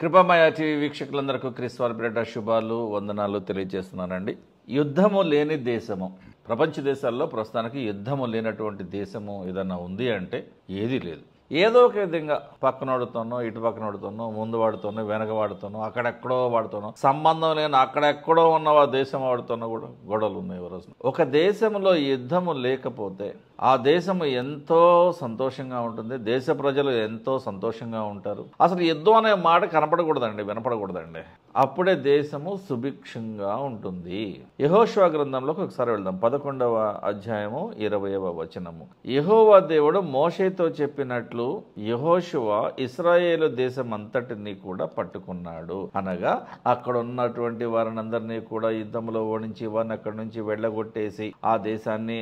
కృపామయ TV వీక్షకులందరికీ క్రీస్తు బిడ్డ శుభాలు వందనాలు తెలియజేస్తున్నానండి. యుద్ధము లేని దేశము, ప్రపంచ దేశాల్లో ప్రస్తుతానికి యుద్ధము లేనటువంటి దేశము ఏదన్నా ఉంది అంటే ఏదీ లేదు. ఏదో ఒక విధంగా పక్కన వాడుతానో, ఇటు పక్కన వాడుతానో, ముందు వాడుతానో, వెనక వాడుతానో, అక్కడెక్కడో వాడుతానో, సంబంధం లేని అక్కడెక్కడో ఉన్న ఆ దేశం వాడుతానో కూడా గొడవలు ఉన్నాయి. రోజు ఒక దేశంలో యుద్ధము లేకపోతే ఆ దేశము ఎంతో సంతోషంగా ఉంటుంది, దేశ ప్రజలు ఎంతో సంతోషంగా ఉంటారు. అసలు యుద్ధం అనే మాట కనపడకూడదండి, వినపడకూడదండి. అప్పుడే దేశము సుభిక్షంగా ఉంటుంది. యెహోషువ గ్రంథంలోకి ఒకసారి వెళ్దాం. 11వ అధ్యాయము 20వ వచనము. యెహోవా దేవుడు మోషేతో చెప్పినట్లు యెహోషువ ఇశ్రాయేలు దేశం అంతటినీ కూడా పట్టుకున్నాడు. అనగా అక్కడ ఉన్నటువంటి వారినందరినీ కూడా యుద్ధంలో ఓడించి వారిని అక్కడి నుంచి వెళ్ళగొట్టేసి ఆ దేశాన్ని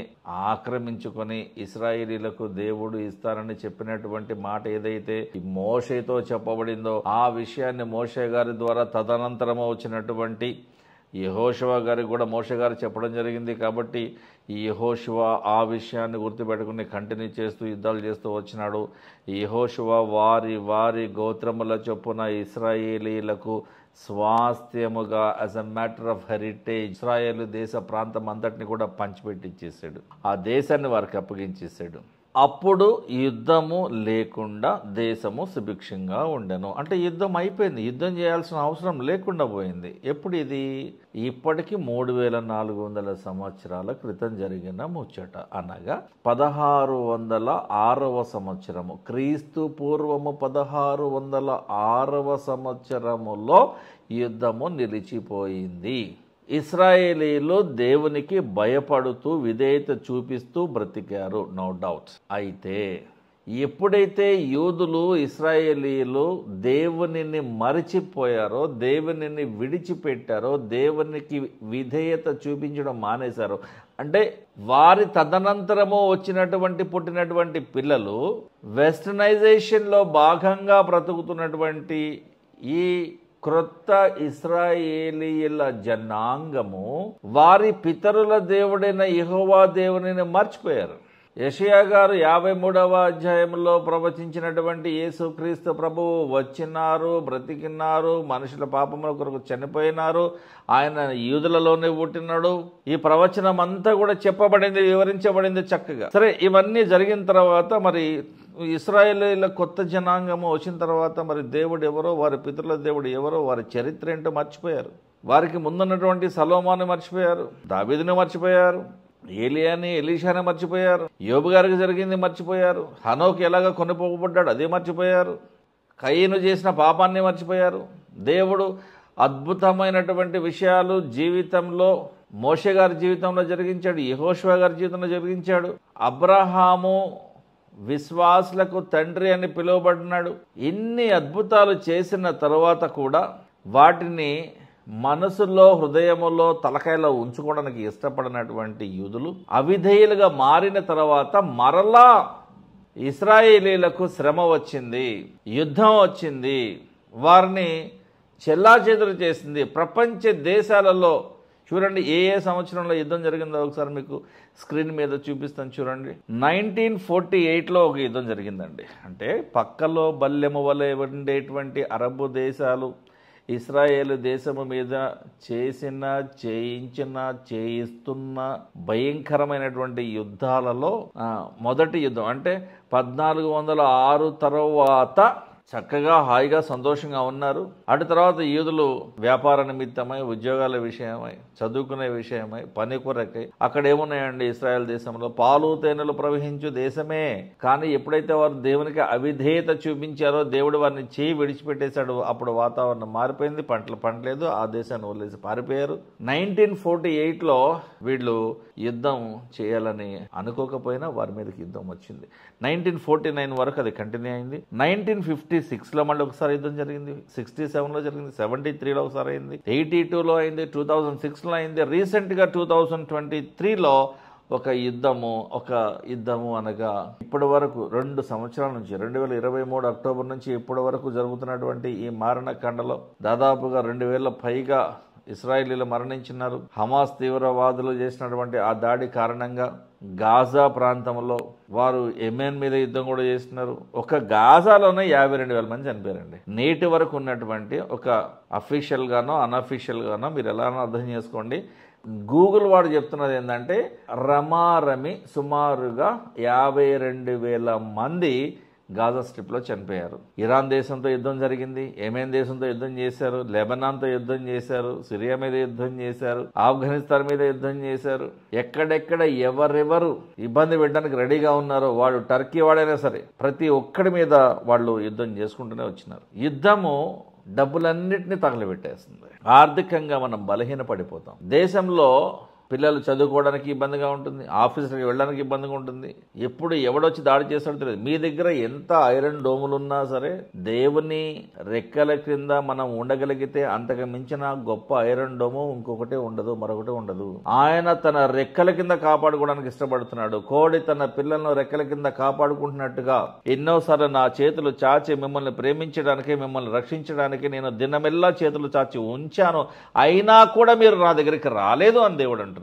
ఆక్రమించుకొని ఇశ్రాయేలీలకు దేవుడు ఇస్తారని చెప్పినటువంటి మాట ఏదైతే మోషేతో చెప్పబడిందో ఆ విషయాన్ని మోషే గారి ద్వారా తదనంతరము వచ్చినటువంటి యెహోషువ గారికి కూడా మోషే గారు చెప్పడం జరిగింది. కాబట్టి ఈ యెహోషువ ఆ విషయాన్ని గుర్తుపెట్టుకుని కంటిన్యూ చేస్తూ యుద్ధాలు చేస్తూ వచ్చినాడు. యెహోషువ వారి వారి గోత్రముల చొప్పున ఇశ్రాయేలీలకు స్వాస్థ్యముగా as a matter of heritage ఇశ్రాయేలు దేశ ప్రాంతం అంతటిని కూడా పంచిపెట్టించేసాడు. ఆ దేశాన్ని వారికి అప్పగించేసాడు. అప్పుడు యుద్ధము లేకుండా దేశము సుభిక్షంగా ఉండెను. అంటే యుద్ధం అయిపోయింది, యుద్ధం చేయాల్సిన అవసరం లేకుండా పోయింది. ఎప్పుడు ఇది? ఇప్పటికి 3400 సంవత్సరాల క్రితం జరిగిన ముచ్చట. అనగా 1606వ సంవత్సరము, క్రీస్తు పూర్వము 1606వ సంవత్సరములో యుద్ధము నిలిచిపోయింది. ఇశ్రాయేలీలు దేవునికి భయపడుతూ విధేయత చూపిస్తూ బ్రతికారు, నో డౌట్. అయితే ఎప్పుడైతే యూదులు ఇశ్రాయేలీలు దేవునిని మరిచిపోయారో, దేవునిని విడిచిపెట్టారో, దేవునికి విధేయత చూపించడం మానేశారో, అంటే వారి తదనంతరము పుట్టినటువంటి పిల్లలు వెస్టర్నైజేషన్లో భాగంగా బ్రతుకుతున్నటువంటి ఈ క్రొత్త ఇశ్రాయేలీయుల జనాంగము వారి పితరుల దేవుడైన యెహోవా దేవునిని మర్చిపోయారు. యెషయా గారు 53వ అధ్యాయంలో ప్రవచించినటువంటి యేసుక్రీస్తు ప్రభువు వచ్చినారు, బ్రతికినారు, మనుషుల పాపముల కొరకు చనిపోయినారు, ఆయన యూదులలోనే పుట్టినాడు. ఈ ప్రవచనం అంతా కూడా చెప్పబడింది, వివరించబడింది చక్కగా. సరే, ఇవన్నీ జరిగిన తర్వాత మరి ఇశ్రాయేలీయుల కొత్త జనాంగము వచ్చిన తర్వాత మరి దేవుడు ఎవరో, వారి పితరుల దేవుడు ఎవరో, వారి చరిత్ర ఏంటో మర్చిపోయారు. వారికి ముందున్నటువంటి సొలొమోను మర్చిపోయారు, దావీదుని మర్చిపోయారు, ఏలియాని ఎలీషాని మర్చిపోయారు, యోబు గారికి జరిగింది మర్చిపోయారు, హనోకు ఎలాగ కొనిపోబడ్డాడు అది మర్చిపోయారు, కయీను చేసిన పాపాన్ని మర్చిపోయారు. దేవుడు అద్భుతమైనటువంటి విషయాలు జీవితంలో మోషే గారి జీవితంలో జరిగించాడు, యెహోషువ గారి జీవితంలో జరిగించాడు. అబ్రహాము విశ్వాసులకు తండ్రి అని పిలువబడినాడు. ఇన్ని అద్భుతాలు చేసిన తరువాత కూడా వాటిని మనసులో, హృదయములో, తలకాయలో ఉంచుకోవడానికి ఇష్టపడినటువంటి యూదులు అవిధేయులుగా మారిన తర్వాత మరలా ఇశ్రాయేలీలకు శ్రమ వచ్చింది, యుద్ధం వచ్చింది, వారిని చెల్లాచెదురు చేసింది. ప్రపంచ దేశాలలో చూడండి ఏ ఏ సంవత్సరంలో యుద్ధం జరిగిందో ఒకసారి మీకు స్క్రీన్ మీద చూపిస్తాను చూడండి. 1948లో ఒక యుద్ధం జరిగిందండి. అంటే పక్కలో బల్లెము వలె ఉండేటువంటి అరబు దేశాలు ఇశ్రాయేలు దేశము మీద చేయిస్తున్న భయంకరమైనటువంటి యుద్ధాలలో మొదటి యుద్ధం అంటే 1406 తర్వాత చక్కగా హాయిగా సంతోషంగా ఉన్నారు. అటు తర్వాత యూదులు వ్యాపార నిమిత్తమై, ఉద్యోగాల విషయమై, చదువుకునే విషయమై, పని కొరకై అక్కడ ఏమున్నాయండి ఇశ్రాయేల్ దేశంలో పాలు తేనెలు ప్రవహించు దేశమే. కానీ ఎప్పుడైతే వారు దేవునికి అవిధేయత చూపించారో దేవుడు వారిని చేయి విడిచిపెట్టేశాడు. అప్పుడు వాతావరణం మారిపోయింది, పంటలు పండలేదు, ఆ దేశాన్ని వదిలేసి పారిపోయారు. 1948లో వీళ్ళు యుద్ధం చేయాలని అనుకోకపోయినా వారి మీదకి యుద్ధం వచ్చింది. 1949 వరకు అది కంటిన్యూ అయింది. 1956లో మళ్ళీ ఒకసారి యుద్ధం జరిగింది, 67లో జరిగింది, 73లో ఒకసారి అయింది, 82లో అయింది, 2006లో అయింది, రీసెంట్గా 2023లో ఒక యుద్ధము అనగా ఇప్పటి వరకు 2 సంవత్సరాల నుంచి 2023 అక్టోబర్ నుంచి ఇప్పటి వరకు జరుగుతున్నటువంటి ఈ మారణకాండలో దాదాపుగా 2000 పైగా ఇశ్రాయేలీలు మరణించినారు. హమాస్ తీవ్రవాదులు చేసినటువంటి ఆ దాడి కారణంగా గాజా ప్రాంతంలో వారు యెమెన్ మీద యుద్ధం కూడా చేస్తున్నారు. ఒక గాజాలోనే 52,000 మంది చనిపోయారండి. నేటి వరకు ఉన్నటువంటి ఒక అఫీషియల్ గానో అన్అఫీషియల్ గానో మీరు ఎలా అర్థం చేసుకోండి. గూగుల్ వాడు చెప్తున్నది ఏంటంటే రమారమి సుమారుగా 52,000 మంది గాజా స్ట్రిప్లో చనిపోయారు. ఇరాన్ దేశంతో యుద్ధం జరిగింది, యెమెన్ దేశంతో యుద్ధం చేశారు, లెబనాన్తో యుద్ధం చేశారు, సిరియా మీద యుద్ధం చేశారు, ఆఫ్ఘనిస్తాన్ మీద యుద్ధం చేశారు. ఎక్కడెక్కడ ఎవరెవరు ఇబ్బంది పెట్టడానికి రెడీగా ఉన్నారో వాడు టర్కీ వాడైనా సరే ప్రతి ఒక్కడి మీద వాళ్ళు యుద్ధం చేసుకుంటూనే వచ్చినారు. యుద్ధము డబ్బులన్నిటినీ తగలబెట్టేస్తుంది. ఆర్థికంగా మనం బలహీన పడిపోతాం. దేశంలో పిల్లలు చదువుకోవడానికి ఇబ్బందిగా ఉంటుంది, ఆఫీసులకు వెళ్ళడానికి ఇబ్బందిగా ఉంటుంది. ఎప్పుడు ఎవడొచ్చి దాడి చేస్తాడో తెలియదు. మీ దగ్గర ఎంత ఐరన్ డోములు ఉన్నా సరే దేవుని రెక్కల క్రింద మనం ఉండగలిగితే అంతకు మించిన గొప్ప ఐరన్ డోము ఇంకొకటే ఉండదు, మరొకటి ఉండదు. ఆయన తన రెక్కల కింద కాపాడుకోవడానికి ఇష్టపడుతున్నాడు. కోడి తన పిల్లలను రెక్కల కింద కాపాడుకుంటున్నట్టుగా ఎన్నోసార్లు నా చేతులు చాచి మిమ్మల్ని ప్రేమించడానికి, మిమ్మల్ని రక్షించడానికి నేను దినమెల్లా చేతులు చాచి ఉంచాను, అయినా కూడా మీరు నా దగ్గరికి రాలేదు అని దేవుడు అంటున్నాడు.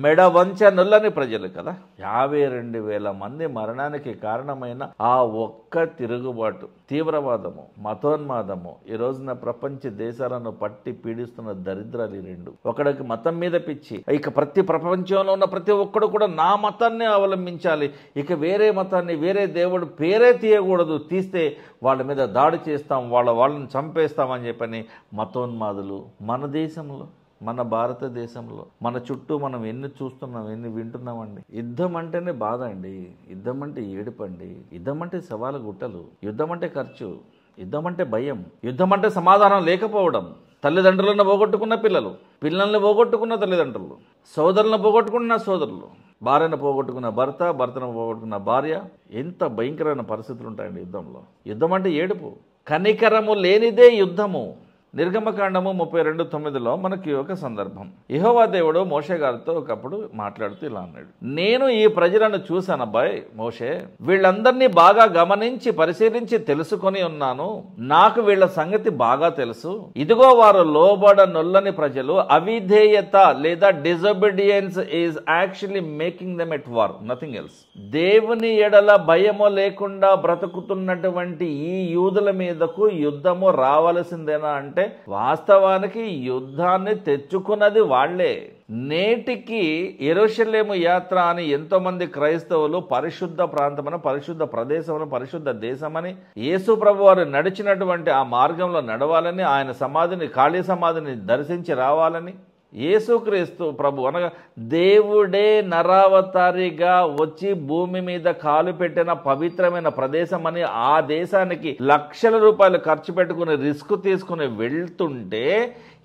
మెడ వంచ నొల్లని ప్రజలు కదా. 52,000 మంది మరణానికి కారణమైన ఆ ఒక్క తిరుగుబాటు, తీవ్రవాదము, మతోన్మాదము ఈ రోజున ప్రపంచ దేశాలను పట్టి పీడిస్తున్న దరిద్రాలు 2. ఒకడికి మతం మీద పిచ్చి, ఇక ప్రపంచంలో ఉన్న ప్రతి ఒక్కడు కూడా నా మతాన్ని అవలంబించాలి, ఇక వేరే మతాన్ని వేరే దేవుడు పేరే తీయకూడదు, తీస్తే వాళ్ళ మీద దాడి చేస్తాం, వాళ్ళని చంపేస్తామని చెప్పని మతోన్మాదులు మన దేశంలో, మన భారతదేశంలో, మన చుట్టూ మనం ఎన్ని చూస్తున్నాం, ఎన్ని వింటున్నామండి. యుద్ధం అంటేనే బాధ అండి, యుద్ధం అంటే ఏడుపండి, యుద్ధం అంటే సవాలు గుట్టలు, యుద్ధం అంటే ఖర్చు, యుద్ధం అంటే భయం, యుద్ధం అంటే సమాధానం లేకపోవడం, తల్లిదండ్రులను పోగొట్టుకున్న పిల్లలు, పిల్లల్ని పోగొట్టుకున్న తల్లిదండ్రులు, సోదరులను పోగొట్టుకున్న సోదరులు, భార్యను పోగొట్టుకున్న భర్త, భర్తను పోగొట్టుకున్న భార్య. ఎంత భయంకరమైన పరిస్థితులు ఉంటాయండి యుద్ధంలో. యుద్ధం అంటే ఏడుపు, కనికరము లేనిదే యుద్ధము. నిర్గమకాండము 32:9 మనకి ఒక సందర్భం. యెహోవా దేవుడు మోషే గారితో ఒకప్పుడు మాట్లాడుతూ ఇలా అన్నాడు, నేను ఈ ప్రజలను చూశాను అబ్బాయి మోషే, వీళ్ళందరినీ బాగా గమనించి పరిశీలించి తెలుసుకొని ఉన్నాను, నాకు వీళ్ళ సంగతి బాగా తెలుసు. ఇదిగో వారు లోబడనొల్లని ప్రజలు, అవిధేయత లేదా disobedience is actually making them at war, nothing else. దేవుని ఎడల భయము లేకుండా బ్రతుకుతున్నటువంటి ఈ యూదుల మీదకు యుద్ధము రావలసిందేనా అంటే వాస్తవానికి యుద్ధాన్ని తెచ్చుకున్నది వాళ్లే. నేటికి యెరూషలేము యాత్ర అని ఎంతో మంది క్రైస్తవులు పరిశుద్ధ ప్రాంతమని, పరిశుద్ధ ప్రదేశమని, పరిశుద్ధ దేశమని, యేసు ప్రభు వారు నడిచినటువంటి ఆ మార్గంలో నడవాలని, ఆయన సమాధిని, ఖాళీ సమాధిని దర్శించి రావాలని, యేసుక్రీస్తు ప్రభు అనగా దేవుడే నరావతారిగా వచ్చి భూమి మీద కాలు పెట్టిన పవిత్రమైన ప్రదేశం అని ఆ దేశానికి లక్షల రూపాయలు ఖర్చు పెట్టుకుని రిస్క్ తీసుకుని వెళ్తుంటే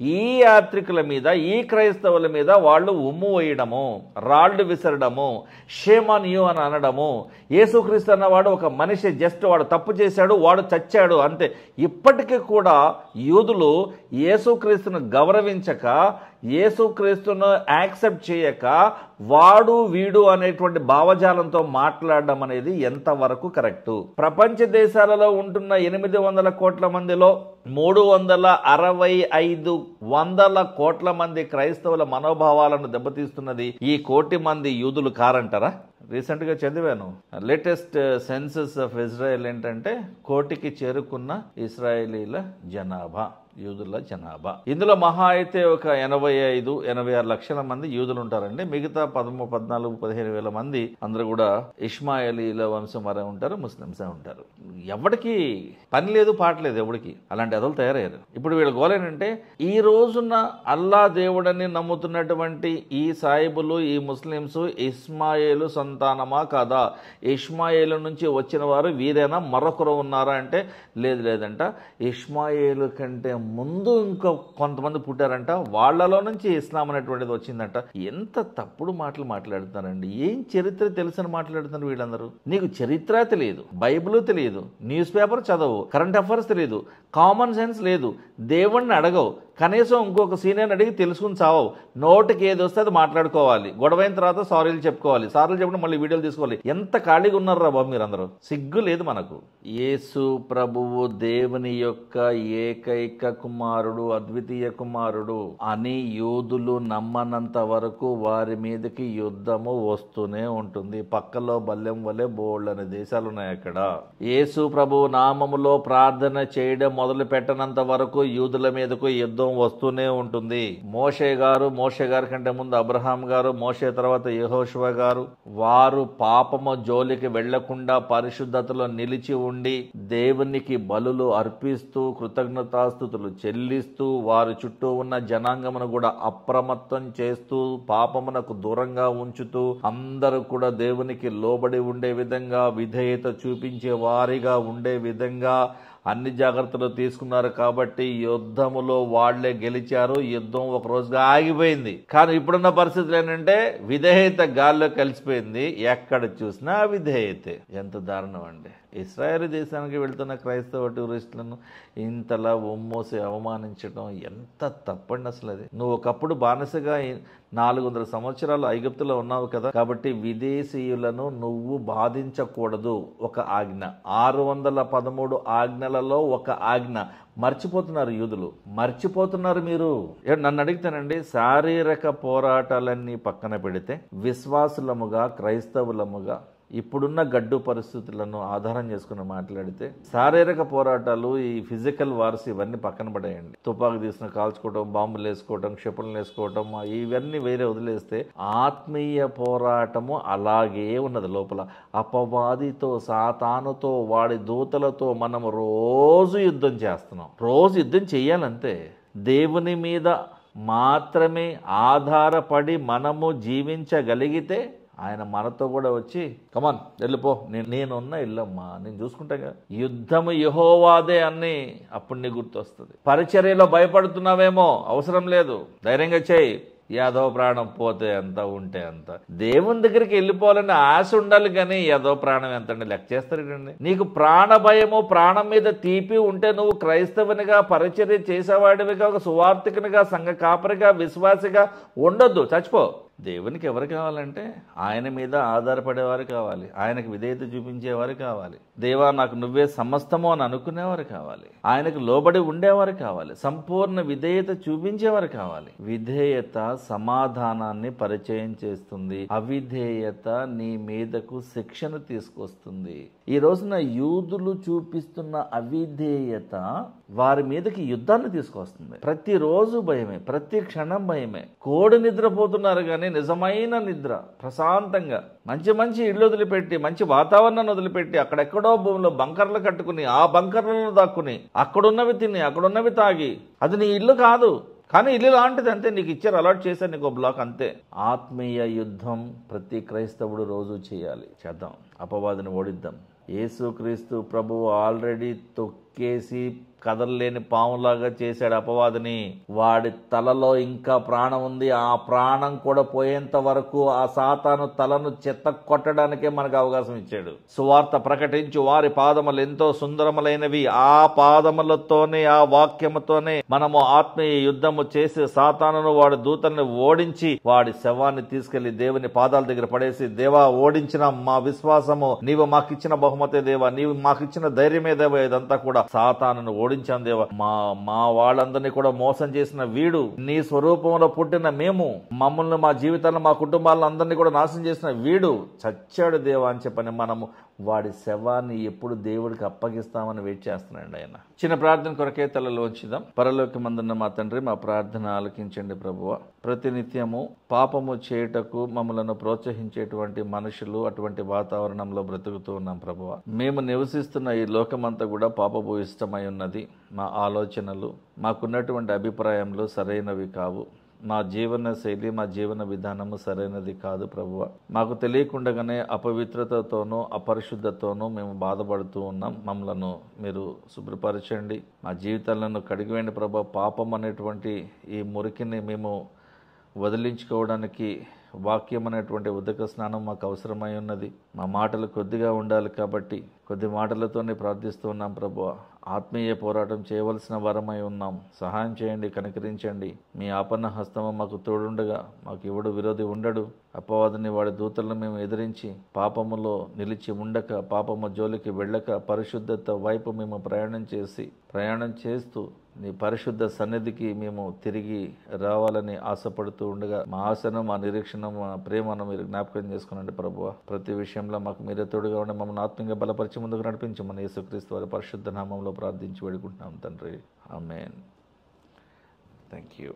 ఈ యాత్రికుల మీద, ఈ క్రైస్తవుల మీద వాళ్ళు ఉమ్ము వేయడము, రాళ్ళు విసరడము, షేమ్ ఆన్ యు అని అనడము. యేసుక్రీస్తు అన్నవాడు ఒక మనిషి, జస్ట్ వాడు తప్పు చేశాడు, వాడు చచ్చాడు అంతే. ఇప్పటికీ కూడా యూదులు యేసుక్రీస్తును గౌరవించక, యేసుక్రీస్తును యాక్సెప్ట్ చేయక వాడు వీడు అనేటువంటి భావజాలంతో మాట్లాడడం అనేది ఎంతవరకు కరెక్టు? ప్రపంచ దేశాలలో ఉంటున్న 800 కోట్ల మందిలో 365 కోట్ల మంది క్రైస్తవుల మనోభావాలను దెబ్బతీస్తున్నది ఈ 1 కోటి మంది యూదులు కారంటారా? రీసెంట్ గా చదివాను, లేటెస్ట్ సెన్సస్ ఆఫ్ ఇజ్రాయెల్ ఏంటంటే 1 కోటికి చేరుకున్న ఇస్రాయేలీల జనాభా, యూదుల జనాభా. ఇందులో మహా అయితే ఒక 85-86 లక్షల మంది యూదులు ఉంటారండి. మిగతా 14-15 వేల మంది అందరూ కూడా ఇష్మాయేలీల వంశం వారే ఉంటారు, ముస్లింసే ఉంటారు. ఎవరికి పని లేదు, పాట లేదు ఎవరికి. అలాంటి అదలు తయారయ్యారు. ఇప్పుడు వీళ్ళ గోల్ ఏంటంటే ఈ రోజున అల్లా దేవుడని నమ్ముతున్నటువంటి ఈ సాయిబులు, ఈ ముస్లింస్ ఇస్మాయేలు సంతానమా కాదా? ఇష్మాయేలు నుంచి వచ్చిన వారు వీరేనా, మరొకరు ఉన్నారా అంటే లేదంట. ఇష్మాయేలు కంటే ముందు ఇంకో కొంతమంది పుట్టారంట, వాళ్లలో నుంచి ఇస్లాం అనేటువంటిది వచ్చిందంట. ఎంత తప్పుడు మాటలు మాట్లాడుతున్నారండి. ఏం చరిత్ర తెలుసని మాట్లాడుతున్నారు వీళ్ళందరూ. నీకు చరిత్ర తెలియదు, బైబిల్ తెలియదు, న్యూస్ పేపర్ చదవు, కరెంట్ అఫైర్స్ తెలియదు, కామన్ సెన్స్ లేదు, దేవుణ్ణి అడగవు, కనీసం ఇంకొక సీనియర్ని అడిగి తెలుసుకుని చావవు. నోటికి ఏది వస్తే అది మాట్లాడుకోవాలి, గొడవైన తర్వాత సారీలు చెప్పుకోవాలి, సారీలు చెప్పడం మళ్ళీ వీడియోలు తీసుకోవాలి. ఎంత ఖాళీగా ఉన్నారా బాబు మీరందరూ? సిగ్గు లేదు మనకు. యేసు ప్రభువు దేవుని యొక్క ఏకైక కుమారుడు, అద్వితీయ కుమారుడు అని యూదులు నమ్మనంత వరకు వారి మీదకి యుద్ధము వస్తూనే ఉంటుంది. పక్కలో బల్లెం వలె బోళ్ళని దేశాలు ఉన్నాయి అక్కడ. యేసు ప్రభువు నామములో ప్రార్థన చేయడం మొదలు పెట్టనంత వరకు యూదుల మీదకు యుద్ధం వస్తూనే ఉంటుంది. మోషే గారి కంటే ముందు అబ్రహాం గారు, మోషే తర్వాత యెహోషువ గారు, వారు పాపము జోలికి వెళ్లకుండా పరిశుద్ధతలో నిలిచి ఉండి దేవునికి బలులు అర్పిస్తూ కృతజ్ఞతాస్తుతులు చెల్లిస్తూ వారి చుట్టూ ఉన్న జనాంగమును కూడా అప్రమత్తం చేస్తూ పాపమునకు దూరంగా ఉంచుతూ అందరూ కూడా దేవునికి లోబడి ఉండే విధంగా, విధేయత చూపించే వారిగా ఉండే విధంగా అన్ని జాగ్రత్తలు తీసుకున్నారు. కాబట్టి యుద్ధములో వాళ్లే గెలిచారు. యుద్ధం ఒక రోజుగా ఆగిపోయింది. కానీ ఇప్పుడున్న పరిస్థితులు ఏంటంటే విధేయత గాల్లో కలిసిపోయింది. ఎక్కడ చూసినా విధేయతే. ఎంత దారుణం అండి. ఇశ్రాయేలు దేశానికి వెళ్తున్న క్రైస్తవ టూరిస్టులను ఇంతలా ఒమ్మోసి అవమానించడం ఎంత తప్పండి అసలు. అది నువ్వు ఒకప్పుడు బానిసగా 400 సంవత్సరాలు ఐగుప్తులో ఉన్నావు కదా, కాబట్టి విదేశీయులను నువ్వు బాధించకూడదు. ఒక ఆజ్ఞ, 613 ఆజ్ఞలలో ఒక ఆజ్ఞ మర్చిపోతున్నారు యూదులు, మర్చిపోతున్నారు మీరు. నన్ను అడిగితేనండి, శారీరక పోరాటాలన్నీ పక్కన పెడితే విశ్వాసులముగా, క్రైస్తవులముగా ఇప్పుడున్న గడ్డు పరిస్థితులను ఆధారం చేసుకుని మాట్లాడితే శారీరక పోరాటాలు, ఈ ఫిజికల్ వార్స్ ఇవన్నీ పక్కన పడేయండి. తుపాకు తీసుకుని కాల్చుకోవడం, బాంబులు వేసుకోవడం, క్షిపణులు వేసుకోవడం, ఇవన్నీ వేరే వదిలేస్తే ఆత్మీయ పోరాటము అలాగే ఉన్నది లోపల. అపవాదితో, సాతానుతో, వాడి దూతలతో మనం రోజు యుద్ధం చేస్తున్నాం. రోజు యుద్ధం చెయ్యాలంతే. దేవుని మీద మాత్రమే ఆధారపడి మనము జీవించగలిగితే ఆయన మనతో కూడా వచ్చి కమాన్ వెళ్ళిపో, నేనున్న ఇల్లమ్మా, నేను చూసుకుంటాగా. యుద్ధము యెహోవాదే అని అప్పుడు నీ గుర్తొస్తుంది. పరిచర్యలో భయపడుతున్నావేమో, అవసరం లేదు, ధైర్యంగా చేయి. యాదవ ప్రాణం పోతే ఎంత ఉంటే అంత. దేవుని దగ్గరికి వెళ్ళిపోవాలని ఆశ ఉండాలి, కానీ యాదవ ప్రాణం ఎంత అండి లెక్క చేస్తారండి. నీకు ప్రాణ భయము, ప్రాణం మీద తీపి ఉంటే నువ్వు క్రైస్తవునిగా, పరిచర్య చేసేవాడివిగా, ఒక సువార్థికునిగా, సంఘ కాపరిగా, విశ్వాసిగా ఉండొద్దు, చచ్చిపో. దేవునికి ఎవరు కావాలంటే ఆయన మీద ఆధారపడేవారు కావాలి, ఆయనకు విధేయత చూపించేవారు కావాలి, దేవా నాకు నువ్వే సమస్తము అని అనుకునేవారు కావాలి, ఆయనకు లోబడి ఉండేవారు కావాలి, సంపూర్ణ విధేయత చూపించేవారు కావాలి. విధేయత సమాధానాన్ని పరిచయం చేస్తుంది, అవిధేయత నీ మీదకు శిక్షను తీసుకొస్తుంది. ఈ రోజున యూదులు చూపిస్తున్న అవిధేయత వారి మీదకి యుద్ధాన్ని తీసుకొస్తుంది. ప్రతిరోజు భయమే, ప్రతి క్షణం భయమే. కోడి నిద్రపోతున్నారు కానీ నిజమైన నిద్ర ప్రశాంతంగా మంచి ఇళ్ళు వదిలిపెట్టి, మంచి వాతావరణాన్ని వదిలిపెట్టి, అక్కడెక్కడో భూమిలో బంకర్లు కట్టుకుని, ఆ బంకర్లను దాక్కుని, అక్కడున్నవి తిని, అక్కడున్నవి తాగి, అది నీ ఇల్లు కాదు, కానీ ఇల్లు లాంటిది అంతే, నీకు ఇచ్చారు, అలాట్ చేశారు నీకు బ్లాక్ అంతే. ఆత్మీయ యుద్ధం ప్రతి క్రైస్తవుడు రోజు చేయాలి. చేద్దాం, అపవాదిని ఓడిద్దాం. యేసుక్రీస్తు ప్రభువు ఆల్రెడీ తొక్కేసి కదలలేని పాములాగా చేశాడు అపవాదిని. వాడి తలలో ఇంకా ప్రాణం ఉంది. ఆ ప్రాణం కూడా పోయేంత వరకు ఆ సాతాను తలను చెత్త కొట్టడానికే మనకు అవకాశం ఇచ్చాడు. సువార్త ప్రకటించు వారి పాదములు ఎంతో సుందరములైనవి. ఆ పాదములతోనే, ఆ వాక్యముతోనే మనము ఆత్మీయ యుద్ధము చేసి సాతానును, వాడి దూతల్ని ఓడించి, వాడి శవాన్ని తీసుకెళ్లి దేవుని పాదాల దగ్గర పడేసి, దేవా ఓడించిన మా విశ్వాసము, నీవు మాకిచ్చిన బహుమతే దేవా, నీవు మాకిచ్చిన ధైర్యమే దేవా, ఇదంతా కూడా సాతానును ఓడించాం దేవా. మా వాళ్ళందరినీ కూడా మోసం చేసిన వీడు, నీ స్వరూపంలో పుట్టిన మేము, మమ్మల్ని, మా జీవితాలను, మా కుటుంబాలను అందరినీ కూడా నాశనం చేసిన వీడు చచ్చాడు దేవా అని చెప్పని మనము వాడి శవాన్ని ఎప్పుడు దేవుడికి అప్పగిస్తామని వెయిట్ చేస్తున్నాడు ఆయన. చిన్న ప్రార్థన కొరకే తలలో ఉంచుదాం. పరలోకమందున్న మా తండ్రి, మా ప్రార్థన ఆలకించండి ప్రభువా. ప్రతినిత్యము పాపము చేయుటకు మమ్మలను ప్రోత్సహించేటువంటి మనుషులు అటువంటి వాతావరణంలో బ్రతుకుతూ ఉన్నాం ప్రభువా. మేము నివసిస్తున్న ఈ లోకమంతా కూడా పాపభూయిష్టమై ఉన్నది. మా ఆలోచనలు, మాకున్నటువంటి అభిప్రాయంలో సరైనవి కావు. మా జీవన శైలి, మా జీవన విధానము సరైనది కాదు ప్రభువా. మాకు తెలియకుండానే అపవిత్రతతోనూ అపరిశుద్ధతోనూ మేము బాధపడుతూ ఉన్నాం. మమ్మలను మీరు శుభ్రపరచండి, మా జీవితాలను కడిగివేయండి ప్రభువా. పాపం అనేటువంటి ఈ మురికిని మేము వదిలించుకోవడానికి వాక్యం అనేటువంటి ఉదక స్నానం మాకు అవసరమై ఉన్నది. మా మాటలు కొద్దిగా ఉండాలి కాబట్టి కొద్ది మాటలతోనే ప్రార్థిస్తూ ఉన్నాం ప్రభువా. ఆత్మీయ పోరాటం చేయవలసిన వరమై ఉన్నాం. సహాయం చేయండి, కనికరించండి. మీ ఆపన్న హస్తము మాకు తోడుండగా మాకు ఎవడు విరోధి ఉండడు. అపవాదిని వాడి దూతలను మేము ఎదిరించి పాపములో నిలిచి ఉండక, పాపము జోలికి వెళ్ళక, పరిశుద్ధత వైపు మేము ప్రయాణం చేస్తూ నీ పరిశుద్ధ సన్నిధికి మేము తిరిగి రావాలని ఆశపడుతూ ఉండగా మా ఆశను, మా నిరీక్షణ, మా ప్రేమను మీరు జ్ఞాపకం చేసుకునండి ప్రభువా. ప్రతి విషయంలో మాకు మీరే తోడుగా ఉండి మమ్మల్ని ఆత్మీయంగా బలపరిచి ముందుకు నడిపించమని యేసుక్రీస్తు వారి పరిశుద్ధ నామంలో ప్రార్థించి వేడుకుంటున్నాం తండ్రి. ఆమేన్. Thank you.